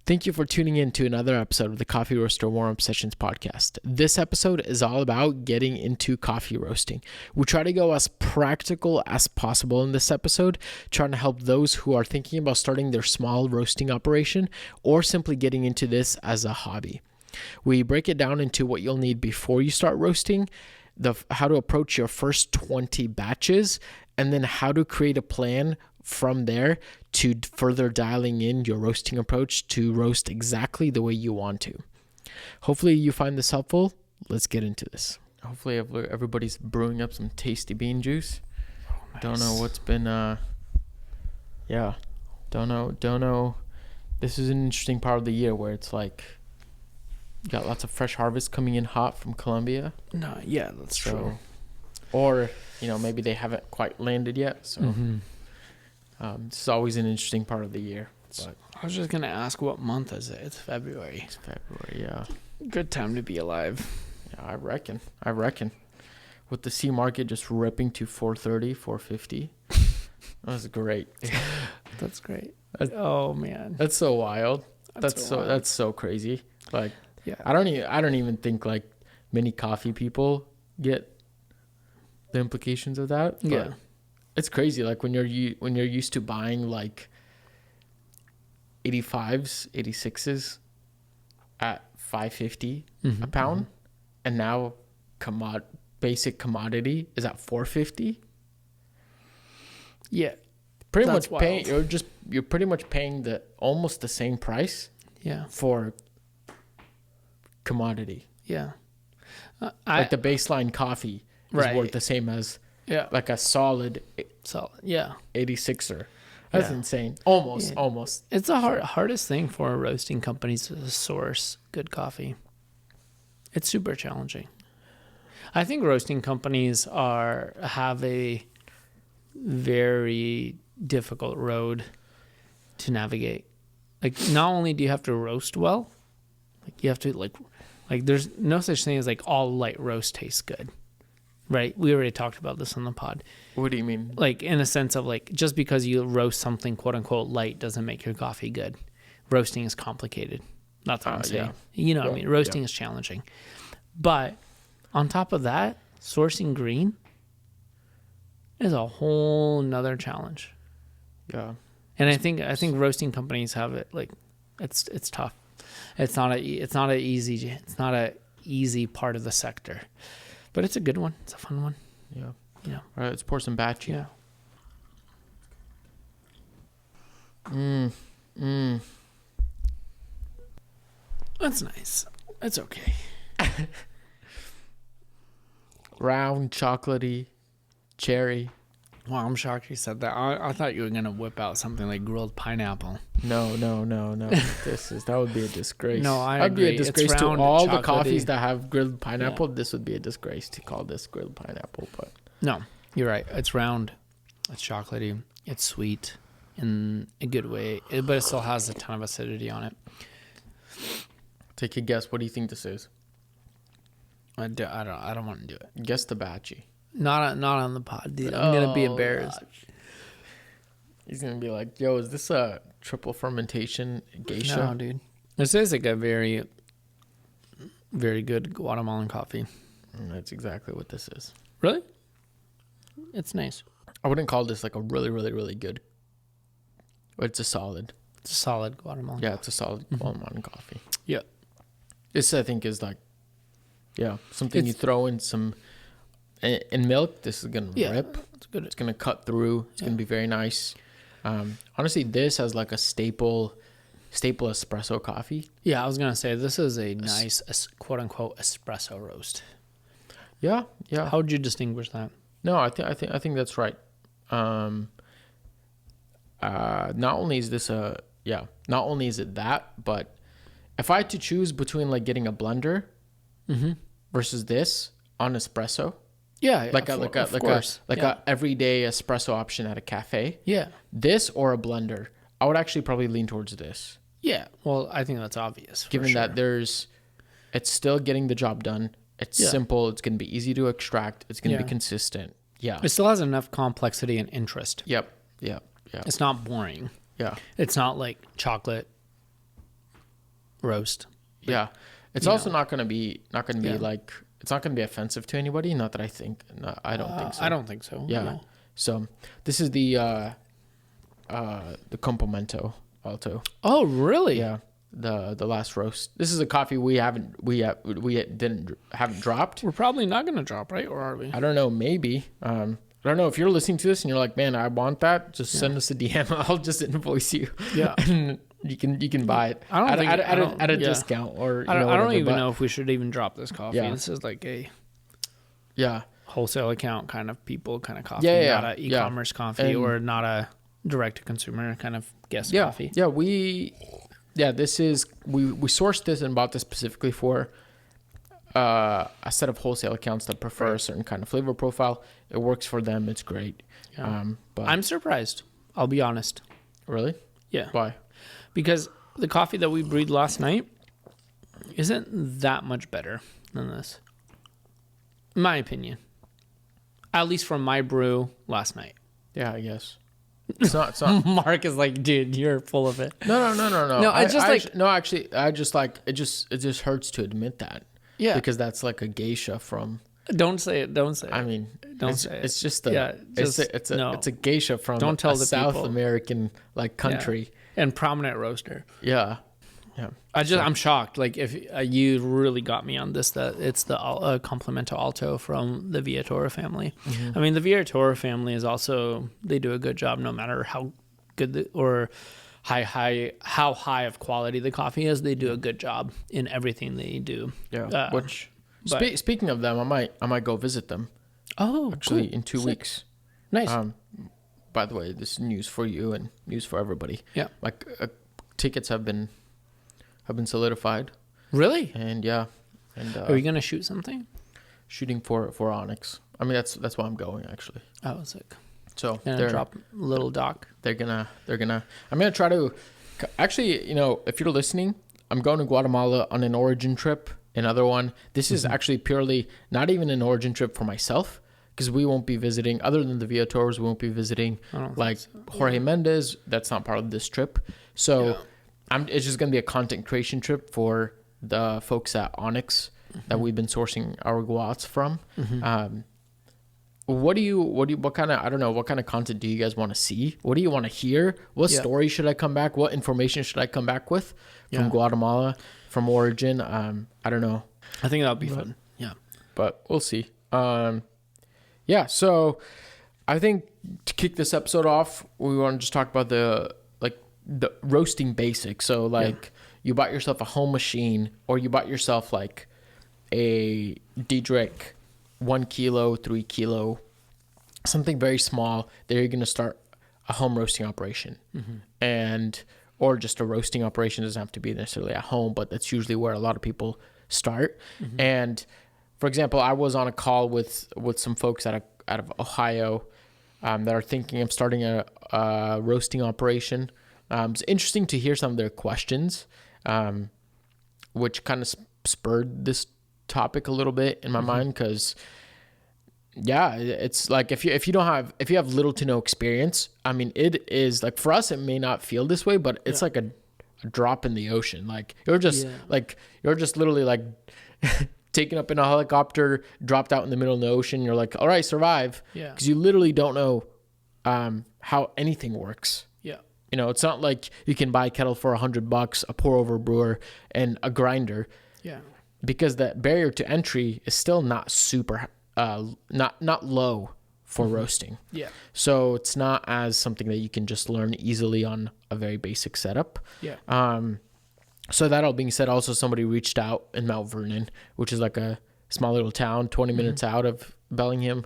Thank you for tuning in to another episode of the Coffee Roaster Warm-Up Sessions podcast. This episode is all about getting into coffee roasting. We try to go as practical as possible in this episode, trying to help those who are thinking about starting their small roasting operation or simply getting into this as a hobby. We break it down into what you'll need before you start roasting, how to approach your first 20 batches, and then how to create a plan from there to further dialing in your roasting approach to roast exactly the way you want to. Hopefully you find this helpful. Let's get into this. Hopefully everybody's brewing up some tasty bean juice. Oh, nice. Don't know what's been, don't know. This is an interesting part of the year where it's like, you got lots of fresh harvest coming in hot from Colombia. No, yeah, that's true. Or, maybe they haven't quite landed yet. So this is always an interesting part of the year. But I was just going to ask, what month is it? It's February. It's February, yeah. Good time to be alive. Yeah, I reckon. With the C market just ripping to 430, 450. That was great. That's great. Oh, man. That's so wild. That's so crazy. Like, yeah. I don't even think like many coffee people get the implications of that. But Yeah. it's crazy. Like when you're used to buying like 85s, 86s at 550 a pound, and now basic commodity is at 450. Yeah. Pretty much paying. You're pretty much paying almost the same price. Yeah. For commodity. Yeah. Like the baseline coffee is worth the same as like a solid yeah 86er. That's insane. Almost. It's the hardest thing for roasting companies to source good coffee. It's super challenging. I think roasting companies have a very difficult road to navigate. Like, not only do you have to roast well, like you have to like there's no such thing as like all light roast tastes good. Right? We already talked about this on the pod. What do you mean? Like, in a sense of like, just because you roast something quote unquote light doesn't make your coffee good. Roasting is complicated. That's what I'm saying. Yeah. You know what I mean? Roasting is challenging. But on top of that, sourcing green is a whole nother challenge. Yeah. And I think roasting companies have it like, it's tough. It's not a easy part of the sector. But it's a good one. It's a fun one. Yeah. Yeah. All right, let's pour some batch. Yeah. That's nice. That's okay. Round, chocolately, cherry. Wow, I'm shocked you said that. I thought you were gonna whip out something like grilled pineapple. No. That would be a disgrace. No, I That'd agree. be a disgrace It's to round, all chocolatey. the coffees that have grilled pineapple. Yeah. This would be a disgrace to call this grilled pineapple. But no, you're right. It's round. It's chocolatey. It's sweet in a good way, but it still has a ton of acidity on it. Take a guess. What do you think this is? I don't want to do it. Guess the batchy. Not on the pod, dude. I'm gonna be embarrassed. Gosh. He's gonna be like, "Yo, is this a triple fermentation geisha?" No, dude. This is like a very, very good Guatemalan coffee. And that's exactly what this is. Really? It's nice. I wouldn't call this like a really, really, really good. But it's a solid. It's a solid Guatemalan. Yeah, it's a solid Guatemalan coffee. Yeah. This I think is like, something you throw in some. In milk, this is gonna rip. It's good. It's gonna cut through. It's gonna be very nice. Honestly, this has like a staple espresso coffee. Yeah, I was gonna say this is a nice quote unquote espresso roast. Yeah. How would you distinguish that? No, I think that's right. Not only is it that, but if I had to choose between like getting a blender versus this on espresso. Yeah, like a everyday espresso option at a cafe. Yeah. This or a blender. I would actually probably lean towards this. Yeah. Well, I think that's obvious. Given that it's still getting the job done. It's simple. It's going to be easy to extract. It's going to be consistent. Yeah. It still has enough complexity and interest. Yep. It's not boring. Yeah. It's not like chocolate roast. Yeah. It's you also know. not going to be Yeah. like, it's not going to be offensive to anybody. Not that I think, no, I don't think so. I don't think so. Yeah. No. So this is the Complimento Alto. Oh, really? Yeah. The last roast. This is a coffee we haven't dropped. We're probably not going to drop, right? Or are we? I don't know. Maybe. I don't know if you're listening to this and you're like, man, I want that. Just send us a DM. I'll just invoice you. Yeah. And you can buy it. I don't think at a discount or I don't whatever, even know if we should even drop this coffee. Yeah. This is like a Yeah. wholesale account kind of people kind of coffee, Yeah, not a e-commerce coffee And- or not a direct to consumer kind of guest Yeah. coffee. Yeah. This is we sourced this and bought this specifically for a set of wholesale accounts that prefer a certain kind of flavor profile. It works for them. It's great. Yeah. But I'm surprised. I'll be honest. really, Yeah. why? Because the coffee that we brewed last night isn't that much better than this. In my opinion. At least from my brew last night. Yeah, I guess it's not. It's not. Mark is like, dude, you're full of it. No. No, it's just like- actually, I just like it. Just hurts to admit that. Yeah. Because that's like a geisha from. Don't say it. Don't say it. I mean, Don't it's, say it. it's just a. Yeah, just- it's a no. it's a geisha from Don't tell a the South people. American like country. And prominent roaster. Yeah. I'm shocked. Like if you really got me on this, that it's the Complimento Alto from the Viatora family. Mm-hmm. I mean, the Viatora family is also, they do a good job no matter how good or how high of quality the coffee is. They do a good job in everything they do. Yeah. Which but- speaking of them, I might go visit them Oh, actually cool. in 2 Sick. weeks. Nice. By the way, this is news for you and news for everybody. Yeah. Like tickets have been solidified, Really? and yeah, and Are you gonna shoot something? shooting for Onyx. I mean, that's why I'm going actually. Oh, sick. So Gonna drop little doc. they're gonna. I'm gonna try to. Actually, if you're listening, I'm going to Guatemala on an origin trip. Another one. This is actually purely not even an origin trip for myself, because we won't be visiting, other than the Viators, we won't be visiting like Jorge Mendez. That's not part of this trip. So it's just going to be a content creation trip for the folks at Onyx that we've been sourcing our guats from. What kind of content do you guys want to see? What do you want to hear? What story should I come back? What information should I come back with from Guatemala, from origin? I don't know. I think that would be fun. Yeah. But we'll see. Yeah, so I think to kick this episode off, we want to just talk about the roasting basics. So you bought yourself a home machine, or you bought yourself like a Diedrich 1 kilo, 3 kilo, something very small that you're going to start a home roasting operation. Or just a roasting operation. It doesn't have to be necessarily at home, but that's usually where a lot of people start. And for example, I was on a call with some folks out of Ohio that are thinking of starting a roasting operation. It's interesting to hear some of their questions, which kind of spurred this topic a little bit in my mind, because it's like if you have little to no experience, I mean, it is like, for us it may not feel this way, but it's like a drop in the ocean. Like you're just literally like taken up in a helicopter, dropped out in the middle of the ocean. You're like, all right, survive. Yeah. Because you literally don't know how anything works. Yeah. It's not like you can buy a kettle for $100, a pour over brewer, and a grinder. Yeah. Because the barrier to entry is still not super, not low for roasting. Yeah. So it's not as something that you can just learn easily on a very basic setup. Yeah. So that all being said, also somebody reached out in Mount Vernon, which is like a small little town, 20 minutes out of Bellingham,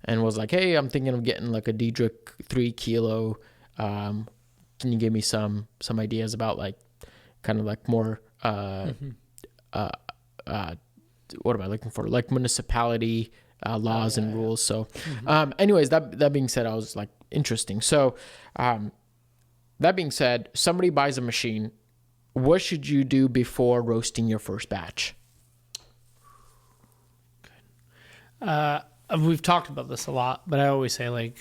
and was like, hey, I'm thinking of getting like a Diedrich 3 kilo. Can you give me some ideas about like kind of like more, what am I looking for? Like municipality laws and rules. So anyways, that being said, I was like, interesting. So that being said, somebody buys a machine. What should you do before roasting your first batch? We've talked about this a lot, but I always say, like,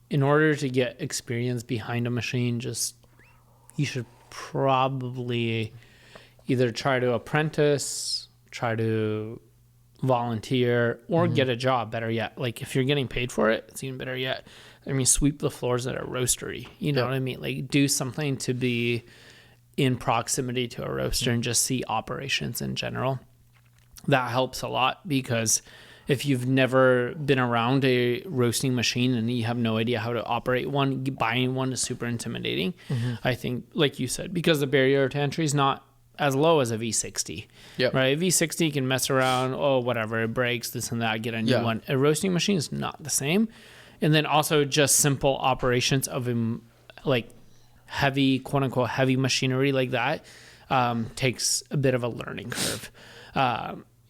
in order to get experience behind a machine, you should probably either try to apprentice, try to volunteer, or get a job. Better yet, like if you're getting paid for it, it's even better yet. I mean, sweep the floors at a roastery. You know what I mean? Like do something to be in proximity to a roaster and just see operations in general. That helps a lot, because if you've never been around a roasting machine and you have no idea how to operate one, buying one is super intimidating. I think, like you said, because the barrier to entry is not as low as a V60. Right? A V60 can mess around, whatever, it breaks, this and that, get a new one. A roasting machine is not the same. And then also just simple operations of like heavy, quote unquote, heavy machinery like that takes a bit of a learning curve.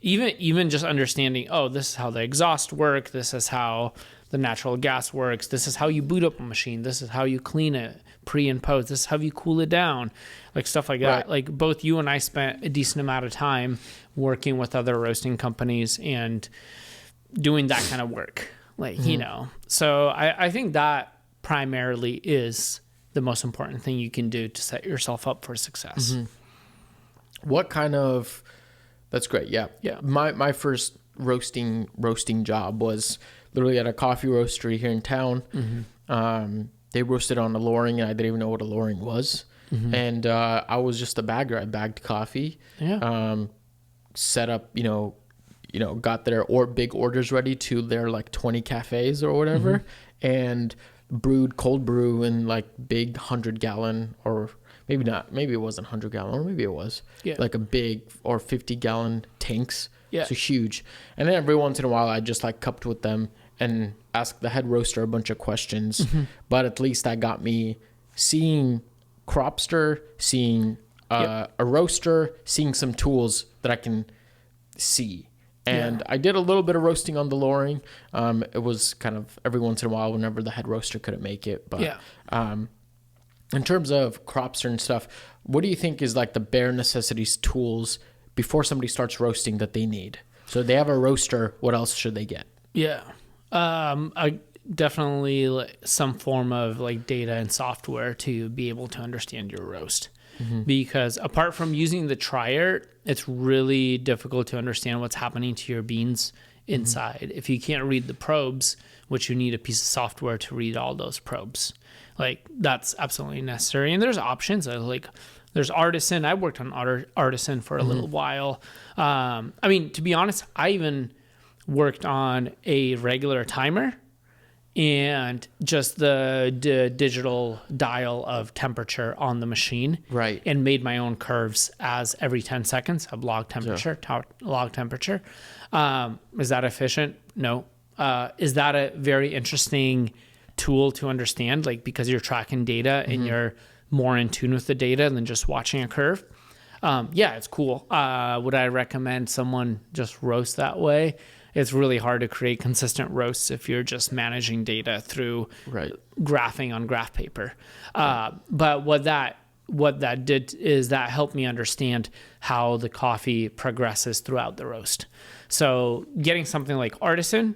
Even just understanding, this is how the exhaust work, this is how the natural gas works, this is how you boot up a machine, this is how you clean it pre and post, this is how you cool it down, like stuff like that. Like both you and I spent a decent amount of time working with other roasting companies and doing that kind of work, like you know. So I think that primarily is the most important thing you can do to set yourself up for success. What kind of... That's great. Yeah. My first roasting job was literally at a coffee roastery here in town. They roasted on a loring, and I didn't even know what a loring was. And I was just a bagger. I bagged coffee. Set up, got their big orders ready to their like 20 cafes or whatever, and brewed cold brew in like big 100-gallon, or maybe not. Maybe it wasn't 100-gallon, or maybe it was like a big or 50-gallon tanks. So huge. And then every once in a while, I just like cupped with them and asked the head roaster a bunch of questions. But at least that got me seeing cropster, seeing a roaster, seeing some tools that I can see. And I did a little bit of roasting on the loring. It was kind of every once in a while whenever the head roaster couldn't make it. But in terms of cropster and stuff, what do you think is like the bare necessities tools before somebody starts roasting that they need? So they have a roaster, what else should they get? I definitely some form of like data and software to be able to understand your roast. Because apart from using the trier, it's really difficult to understand what's happening to your beans inside. If you can't read the probes, which you need a piece of software to read all those probes, like that's absolutely necessary. And there's options like there's Artisan. I worked on Artisan for a little while. I mean, to be honest, I even worked on a regular timer and just the digital dial of temperature on the machine, and made my own curves as every 10 seconds of log temperature. Is that efficient? No. Is that a very interesting tool to understand, like because you're tracking data and you're more in tune with the data than just watching a curve? It's cool. Would I recommend someone just roast that way? It's really hard to create consistent roasts if you're just managing data through graphing on graph paper. But what that did is that helped me understand how the coffee progresses throughout the roast. So getting something like Artisan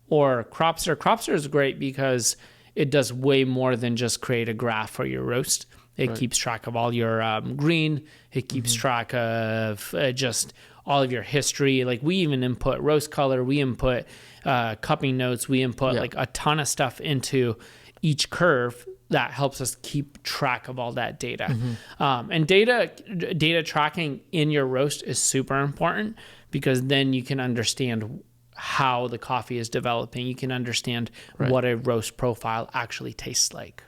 or Cropster is great because it does way more than just create a graph for your roast. It keeps track of all your green. It keeps track of just all of your history. Like we even input roast color, we input cupping notes, we input like a ton of stuff into each curve that helps us keep track of all that data. And data tracking in your roast is super important because then you can understand how the coffee is developing. You can understand what a roast profile actually tastes like.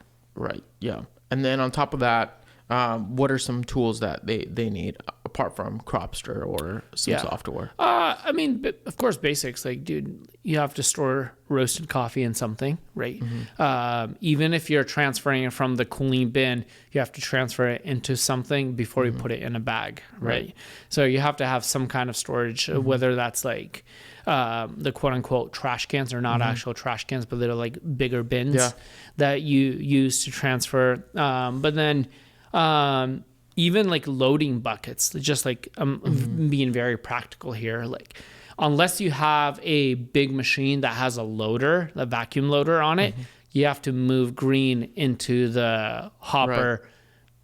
And then on top of that, what are some tools that they need apart from Cropster or some software? I mean, of course, basics. Like, dude, you have to store roasted coffee in something, right? Even if you're transferring it from the cooling bin, you have to transfer it into something before you put it in a bag, right? So you have to have some kind of storage, whether that's like the quote-unquote trash cans are not actual trash cans, but they're like bigger bins that you use to transfer. But then even like loading buckets, just like being very practical here, like unless you have a big machine that has a loader, a vacuum loader on it, you have to move green into the hopper.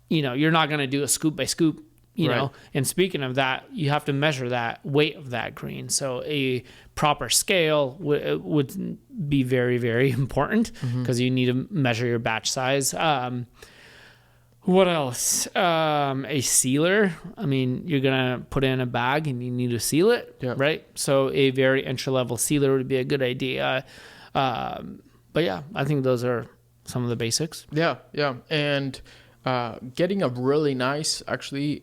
You know, you're not going to do a scoop by scoop. you Right. know. And speaking of that, you have to measure that weight of that green. So a proper scale would be very, very important because you need to measure your batch size. What else? A sealer. I mean, you're gonna put it in a bag and you need to seal it, Yeah. right? So a very entry level sealer would be a good idea. But yeah, I think those are some of the basics. Yeah, yeah, and getting a really nice actually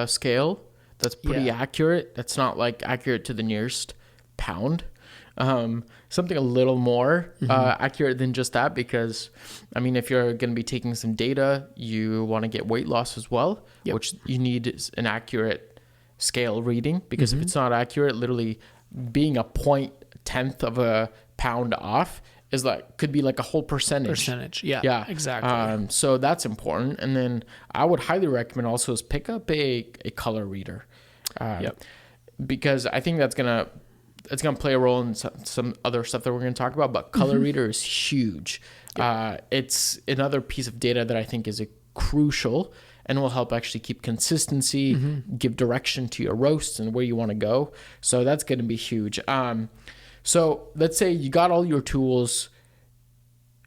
scale that's pretty Yeah. accurate. That's not like accurate to the nearest pound. Something a little more accurate than just that, because I mean, if you're going to be taking some data, you want to get weight loss as well, Yep. which you need is an accurate scale reading, because if it's not accurate, literally being a 0.1 of a pound off is like, could be like a whole percentage. Yeah, exactly. So that's important. And then I would highly recommend also is pick up a color reader. Because I think it's gonna play a role in some other stuff that we're gonna talk about, but color reader is huge. It's another piece of data that I think is crucial and will help actually keep consistency, give direction to your roasts and where you want to go. So that's going to be huge. So let's say you got all your tools,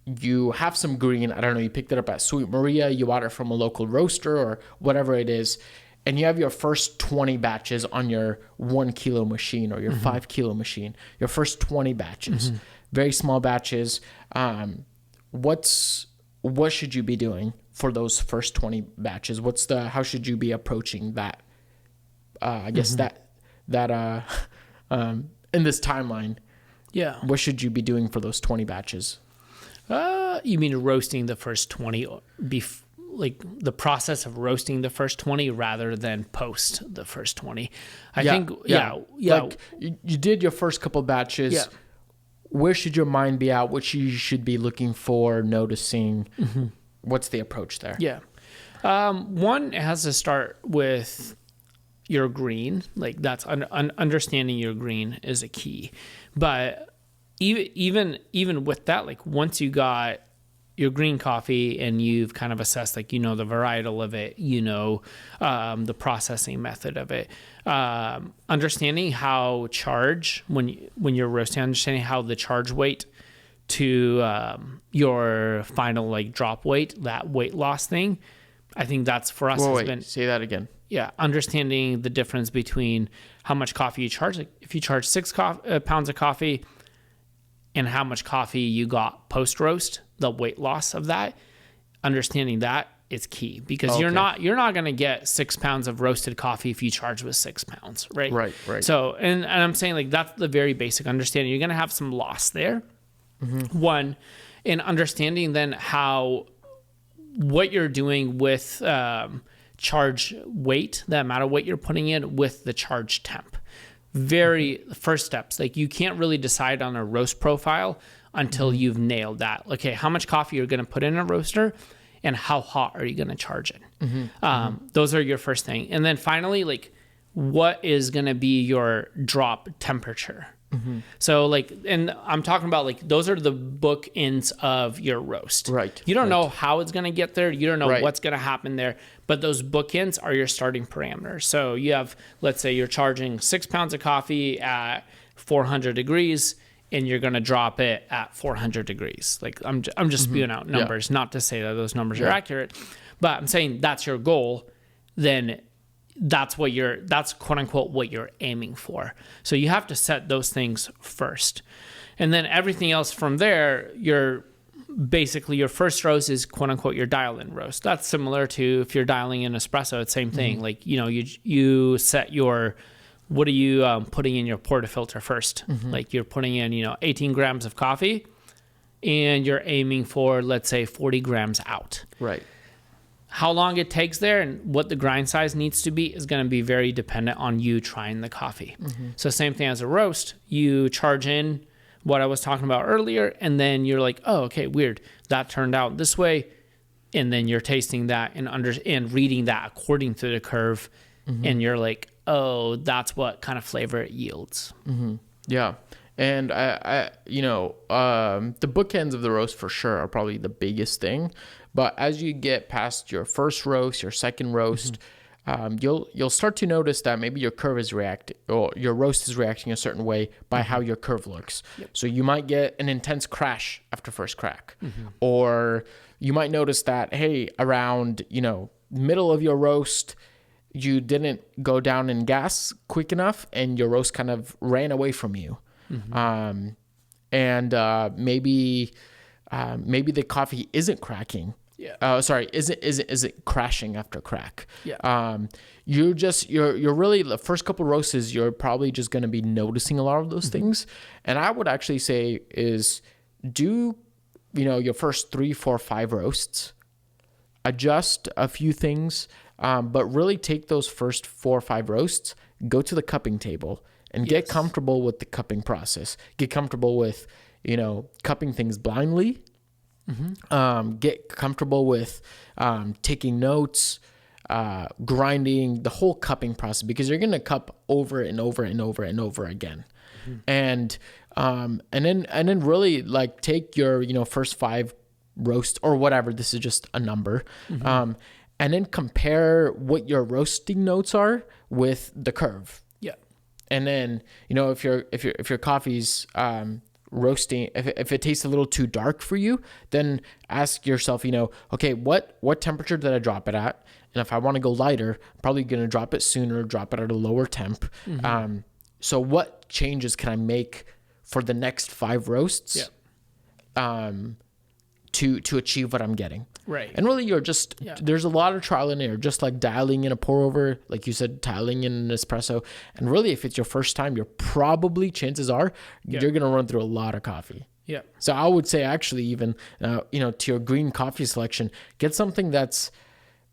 you have some green, I don't know, you picked it up at Sweet Maria, you bought it from a local roaster or whatever it is, and you have your first 20 batches on your 1 kilo machine or your 5 kilo machine, your first 20 batches, very small batches. What should you be doing for those first 20 batches? How should you be approaching that? I guess in this timeline, Yeah. what should you be doing for those 20 batches? You mean roasting the first 20, like the process of roasting the first 20 rather than post the first 20? I think. Like you did your first couple batches. Yeah. Where should your mind be at? What you should be looking for, noticing? What's the approach there? Yeah. One, it has to start with your green. Like that's understanding your green is a key. But even with that, like once you got your green coffee and you've kind of assessed, like, you know, the varietal of it, you know, the processing method of it, understanding how when you're roasting, understanding how the charge weight to your final like drop weight, that weight loss thing, I think that's for us Say that again. Yeah, understanding the difference between how much coffee you charge. Like if you charge 6 pounds of coffee and how much coffee you got post roast, the weight loss of that, understanding that is key, because you're not going to get 6 pounds of roasted coffee if you charge with 6 pounds, right? Right. So, and I'm saying like that's the very basic understanding. You're going to have some loss there. One, in understanding then what you're doing with charge weight, the amount of weight you're putting in with the charge temp. First steps, like you can't really decide on a roast profile until you've nailed that. Okay, how much coffee you're going to put in a roaster and how hot are you going to charge it? Those are your first thing. And then finally, like what is going to be your drop temperature? So like, and I'm talking about like, those are the bookends of your roast. Right. You don't know how it's going to get there. You don't know Right. what's going to happen there, but those bookends are your starting parameters. So you have, let's say you're charging 6 pounds of coffee at 400 degrees and you're going to drop it at 400 degrees. Like I'm just spewing out numbers, not to say that those numbers are accurate, but I'm saying that's your goal. Then that's quote unquote what you're aiming for. So you have to set those things first. And then everything else from there, basically your first roast is quote unquote your dial in roast. That's similar to if you're dialing in espresso, it's same thing. Like, you know, you set what are you putting in your portafilter first? Like you're putting in, 18 grams of coffee and you're aiming for, let's say 40 grams out. Right. How long it takes there and what the grind size needs to be is going to be very dependent on you trying the coffee. So same thing as a roast, you charge in what I was talking about earlier, and then you're like, oh, okay, weird. That turned out this way. And then you're tasting that and reading that according to the curve. And you're like, oh, that's what kind of flavor it yields. Yeah. And the bookends of the roast for sure are probably the biggest thing. But as you get past your first roast, your second roast, you'll start to notice that maybe your curve is reacting, or your roast is reacting a certain way by how your curve looks. Yep. So you might get an intense crash after first crack, or you might notice that, hey, around, middle of your roast, you didn't go down in gas quick enough and your roast kind of ran away from you. Maybe the coffee isn't cracking. Isn't crashing after crack. You're really, the first couple roasts, you're probably just going to be noticing a lot of those things. And I would actually say is do, your first 3, 4, 5 roasts, adjust a few things, but really take those first 4 or 5 roasts, go to the cupping table and get comfortable with the cupping process. Get comfortable with, cupping things blindly. Get comfortable with taking notes, grinding, the whole cupping process, because you're going to cup over and over and over and over again. And then really like take your, first 5 roasts or whatever. This is just a number. And then compare what your roasting notes are with the curve. Yeah. And then, if your coffee's, roasting, if it tastes a little too dark for you, then ask yourself, okay, what temperature did I drop it at? And if I want to go lighter, I'm probably going to drop it sooner, drop it at a lower temp. So what changes can I make for the next 5 roasts to achieve what I'm getting? Right. And really there's a lot of trial and error, just like dialing in a pour over, like you said, dialing in an espresso. And really, if it's your first time, chances are you're going to run through a lot of coffee. Yeah. So I would say actually even, to your green coffee selection, get something that's,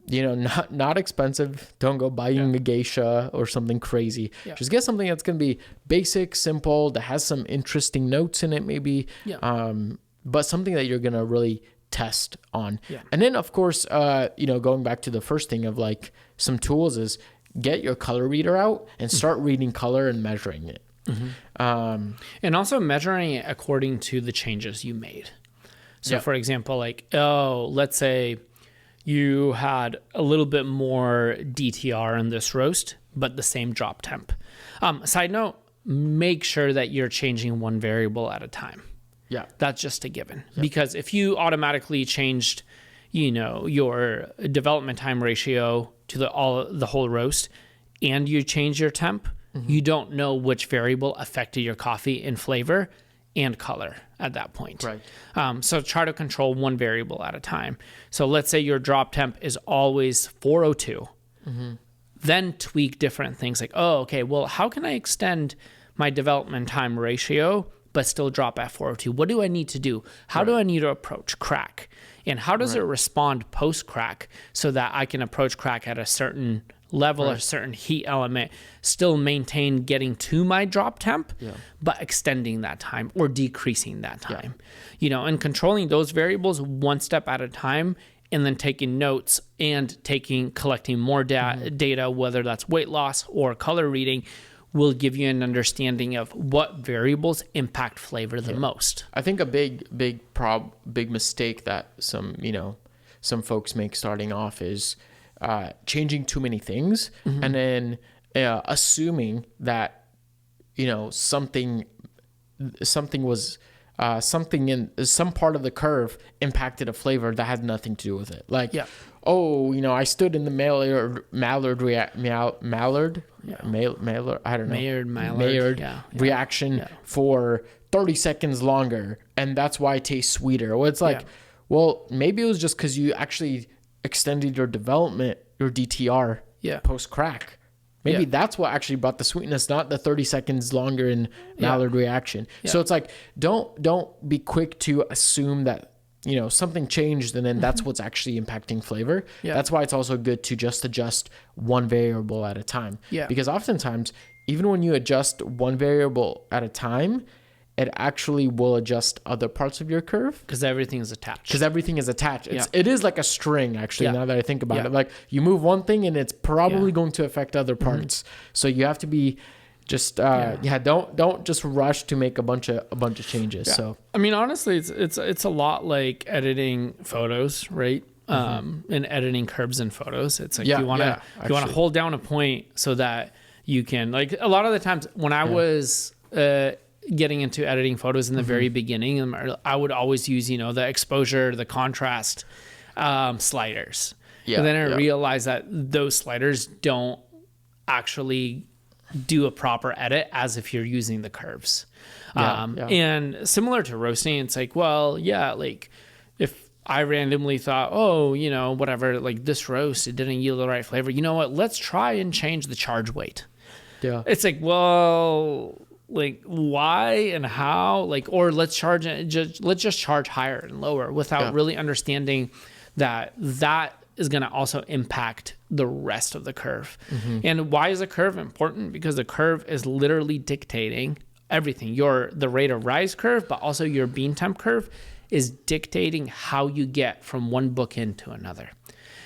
not expensive. Don't go buying a geisha or something crazy. Yeah. Just get something that's going to be basic, simple, that has some interesting notes in it maybe. Yeah. But something that you're going to really test on. Yeah. And then of course, going back to the first thing of like some tools is get your color reader out and start reading color and measuring it. And also measuring it according to the changes you made. So for example, let's say you had a little bit more DTR in this roast, but the same drop temp. Side note, make sure that you're changing one variable at a time. Yeah, that's just a given. Yeah. Because if you automatically changed, your development time ratio to the whole roast, and you change your temp, you don't know which variable affected your coffee in flavor and color at that point. Right. So try to control one variable at a time. So let's say your drop temp is always 402. Then tweak different things like, how can I extend my development time ratio but still drop at 402? What do I need to do? How do I need to approach crack? And how does it respond post-crack so that I can approach crack at a certain level, a certain heat element, still maintain getting to my drop temp, but extending that time or decreasing that time? And controlling those variables one step at a time, and then taking notes and collecting more data, whether that's weight loss or color reading, will give you an understanding of what variables impact flavor the most. I think a big mistake that some folks make starting off is changing too many things and then assuming that something was something in some part of the curve impacted a flavor that had nothing to do with it. Like, I stood in the Maillard reaction for 30 seconds longer, and that's why it tastes sweeter. Well, it's like, well, maybe it was just because you actually extended your development, your DTR post crack. Maybe that's what actually brought the sweetness, not the 30 seconds longer in Maillard reaction. So it's like, don't be quick to assume that, something changed and then that's what's actually impacting flavor. That's why it's also good to just adjust one variable at a time. Because oftentimes, even when you adjust one variable at a time, it actually will adjust other parts of your curve. Because everything is attached. It is like a string, actually, now that I think about it. Like, you move one thing and it's probably going to affect other parts. So you have to be just, don't just rush to make a bunch of changes. So, I mean, honestly, it's a lot like editing photos, right? in editing curves and photos. It's like Yeah, you want to actually. hold down a point so that you can, like, a lot of the times when I was getting into editing photos in the very beginning, I would always use, the exposure, the contrast sliders. Yeah, And then I yeah. realized that those sliders don't actually do a proper edit as if you're using the curves. Yeah. And similar to roasting, it's like, well, yeah, like if I randomly thought, oh, whatever, like this roast, it didn't yield the right flavor. You know what? Let's try and change the charge weight. Yeah. It's like, well, like why and how? Like, or let's just charge higher and lower without really understanding that is going to also impact the rest of the curve. And why is the curve important? Because the curve is literally dictating everything. The rate of rise curve, but also your bean temp curve is dictating how you get from one bookend to another.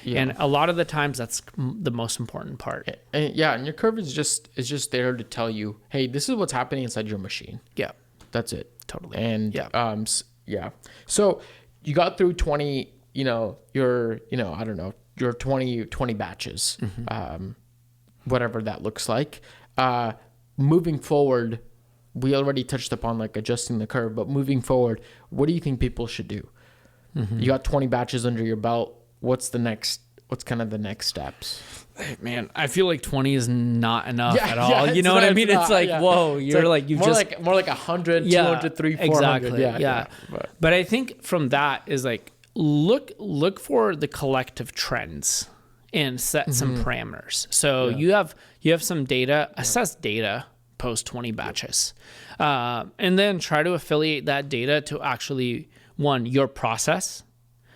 Yeah. And a lot of the times that's the most important part. And your curve is just there to tell you, hey, this is what's happening inside your machine. Yeah. That's it. Totally. And so you got through 20, your 20 batches, whatever that looks like. Moving forward, we already touched upon like adjusting the curve, but moving forward, what do you think people should do? You got 20 batches under your belt. What's kind of the next steps? Hey, man, I feel like 20 is not enough at all. You know what I mean? It's like, whoa, you're like you've more like 100, 200, 300, 400. Exactly. Yeah. But I think from that is like, look for the collective trends and set some parameters. So you have some data, assess data post 20 batches, and then try to affiliate that data to actually your process.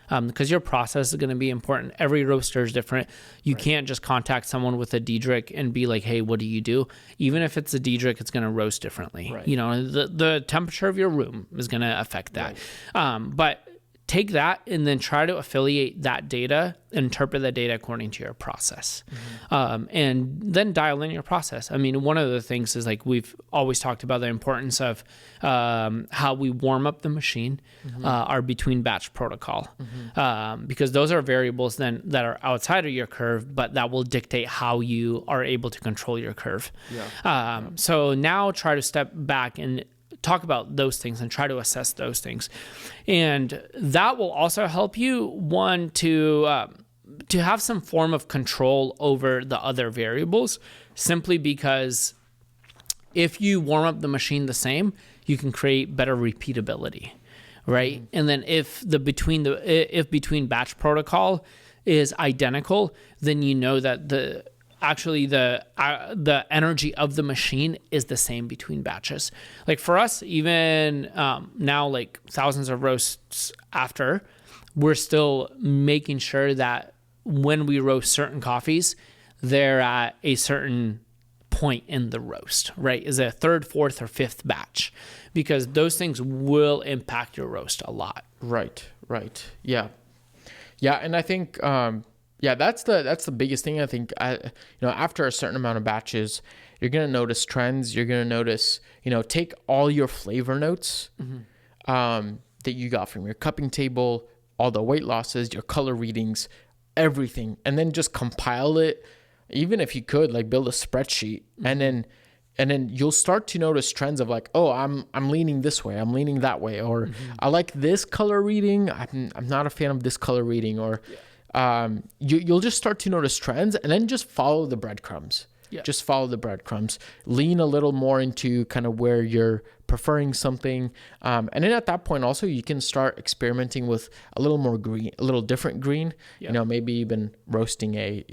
Because your process is going to be important. Every roaster is different. You can't just contact someone with a Diedrich and be like, hey, what do you do? Even if it's a Diedrich, it's going to roast differently. Right. The temperature of your room is going to affect that. Right. But take that and then try to affiliate that data, interpret the data according to your process. And then dial in your process. I mean, one of the things is like we've always talked about the importance of how we warm up the machine, our between batch protocol, because those are variables then that are outside of your curve, but that will dictate how you are able to control your curve. So now try to step back and talk about those things and try to assess those things. And that will also help you, to have some form of control over the other variables, simply because if you warm up the machine the same, you can create better repeatability, right? And then if between batch protocol is identical, then you know that the energy of the machine is the same between batches. Like for us, even now, like thousands of roasts after, we're still making sure that when we roast certain coffees, they're at a certain point in the roast, right? Is it a third, fourth, or fifth batch? Because those things will impact your roast a lot. Right. Yeah. And I think, that's the biggest thing. I think, after a certain amount of batches, you're going to notice trends. You're going to notice, take all your flavor notes that you got from your cupping table, all the weight losses, your color readings, everything, and then just compile it. Even if you could, like, build a spreadsheet, and then you'll start to notice trends of like, oh, I'm leaning this way, I'm leaning that way, or I like this color reading, I'm not a fan of this color reading, or you'll just start to notice trends, and then just follow the breadcrumbs. Just follow the breadcrumbs. Lean a little more into kind of where you're preferring something, and then at that point also you can start experimenting with a little more green, a little different green. Maybe you've been roasting a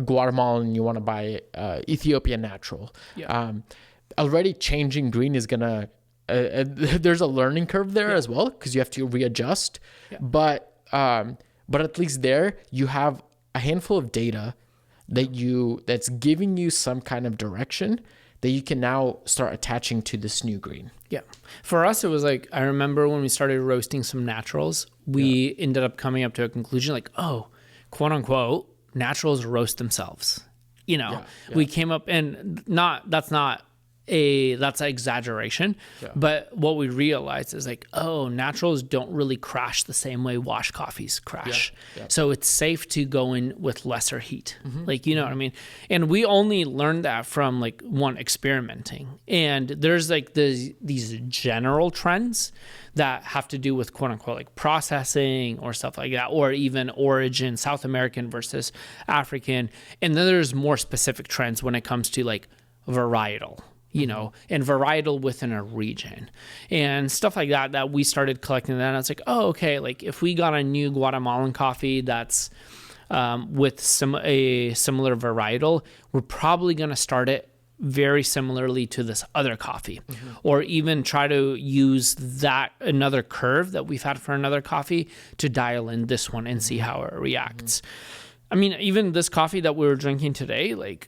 Guatemalan, you want to buy Ethiopian natural. Already changing green is gonna there's a learning curve there as well, because you have to readjust. But at least there you have a handful of data that's giving you some kind of direction that you can now start attaching to this new green. For us, it was like, I remember when we started roasting some naturals, we ended up coming up to a conclusion like, oh, quote unquote, naturals roast themselves. We came up, and that's not that's an exaggeration. Yeah. But what we realized is like, oh, naturals don't really crash the same way wash coffees crash. Yeah. So it's safe to go in with lesser heat. Like, you know what I mean? And we only learned that from like experimenting. And there's like these general trends that have to do with quote unquote like processing or stuff like that, or even origin, South American versus African. And then there's more specific trends when it comes to like varietal, you know, and varietal within a region and stuff like that we started collecting that. And I was like, oh, okay, like if we got a new Guatemalan coffee that's with a similar varietal, we're probably going to start it very similarly to this other coffee, or even try to use that another curve that we've had for another coffee to dial in this one and see how it reacts. I mean, even this coffee that we were drinking today, like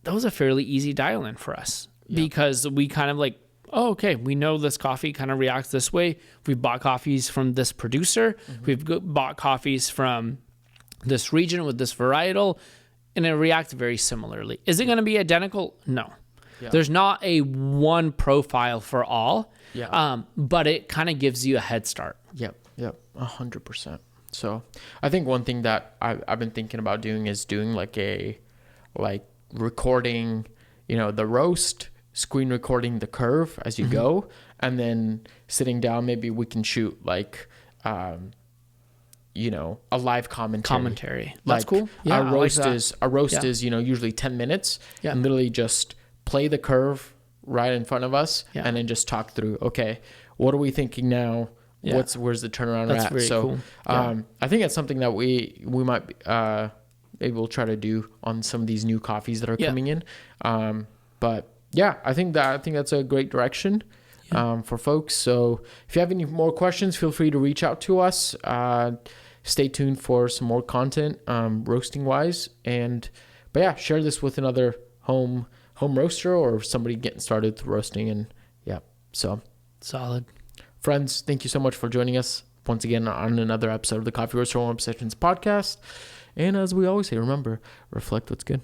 that was a fairly easy dial in for us because we kind of like, oh, okay, we know this coffee kind of reacts this way. We've bought coffees from this producer. We've bought coffees from this region with this varietal, and it reacts very similarly. Is it going to be identical? No. Yeah. There's not a one profile for all, but it kind of gives you a head start. Yep, 100%. So I think one thing that I've been thinking about doing is doing like recording, you know, the roast, screen recording the curve as you go, and then sitting down, maybe we can shoot like, you know, a live commentary. That's cool. Yeah, our roast is, you know, usually 10 minutes and literally just play the curve right in front of us and then just talk through, okay, what are we thinking now? Where's the turnaround at? So cool. I think that's something that we might maybe we'll try to do on some of these new coffees that are coming in. But yeah, I think that's a great direction for folks. So if you have any more questions, feel free to reach out to us. Stay tuned for some more content, roasting wise. But yeah, share this with another home roaster or somebody getting started with roasting. And so solid. Friends, thank you so much for joining us once again on another episode of the Coffee Roaster Warm Up Sessions podcast. And as we always say, remember, reflect what's good.